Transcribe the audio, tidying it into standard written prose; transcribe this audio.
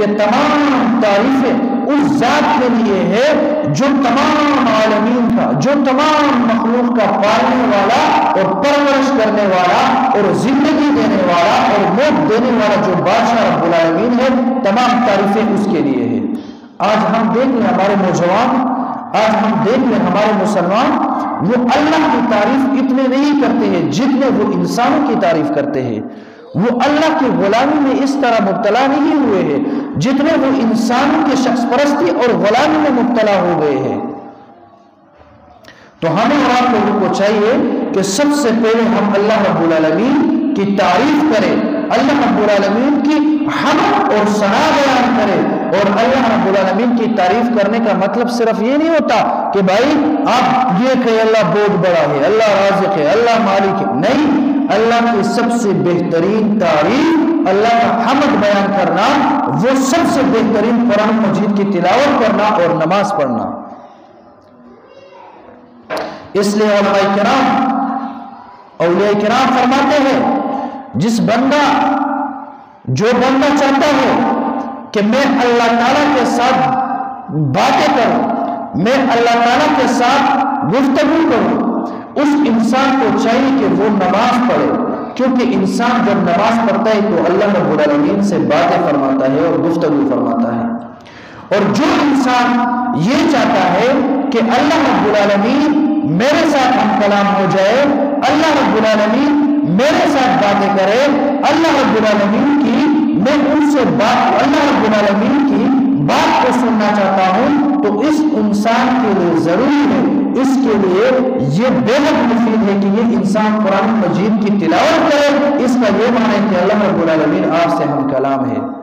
کہ تمام تعریفیں اس ذات کے لیے ہے جو تمام عالمین کا، جو تمام مخلوق کا پالنے والا اور پرورش کرنے والا اور زندگی دینے والا اور موت دینے والا جو بادشاہ رب العالمین ہے، تمام تعریفیں اس کے لیے ہے۔ آج ہم دیکھ لیں ہمارے نوجوان، آج ہم دیکھ لیں ہمارے مسلمان، وہ اللہ کی تعریف اتنے نہیں کرتے ہیں جتنے وہ انسانوں کی تعریف کرتے ہیں۔ وہ اللہ کی غلامی میں اس طرح مبتلا نہیں ہوئے ہیں جتنے وہ انسانوں کے شخص پرستی اور غلامی میں مبتلا ہو گئے ہیں۔ تو ہمیں اور آپ لوگوں کو چاہیے کہ سب سے پہلے ہم اللہ رب العالمین کی تعریف کریں، اللہ رب العالمین کی حمد اور ثنا بیان کریں۔ اور اللہ رب العالمین کی تعریف کرنے کا مطلب صرف یہ نہیں ہوتا کہ بھائی آپ یہ کہ اللہ بہت بڑا ہے، اللہ رازق ہے، اللہ مالک ہے، نہیں، اللہ کی سب سے بہترین تعریف اللہ کا حمد بیان کرنا، وہ سب سے بہترین قرآن مجید کی تلاوت کرنا اور نماز پڑھنا۔ اس لیے علماء کرام، اولیاء کرام فرماتے ہیں جو بندہ چاہتا ہے کہ میں اللہ تعالیٰ کے ساتھ باتیں کروں، میں اللہ تعالیٰ کے ساتھ گفتگو کروں، اس انسان کو چاہیے کہ وہ نماز پڑھے، کیونکہ انسان جب نماز پڑھتا ہے تو اللہ رب العالمین سے باتیں فرماتا ہے اور گفتگو فرماتا ہے۔ اور جو انسان یہ چاہتا ہے کہ اللہ رب العالمین میرے ساتھ ہم کلام ہو جائے، اللہ رب العالمین میرے ساتھ باتیں کرے، اللہ رب العالمین کی میں ان سے اللہ رب العالمین کی بات کو سننا چاہتا ہوں، تو اس انسان کے لیے ضروری ہے، اس کے لیے یہ بے حد مفید ہے کہ یہ انسان قرآن مجید کی تلاوت کرے۔ اس کا یہ معنی ہے کہ اللہ رب العالمین آپ سے ہم کلام ہے۔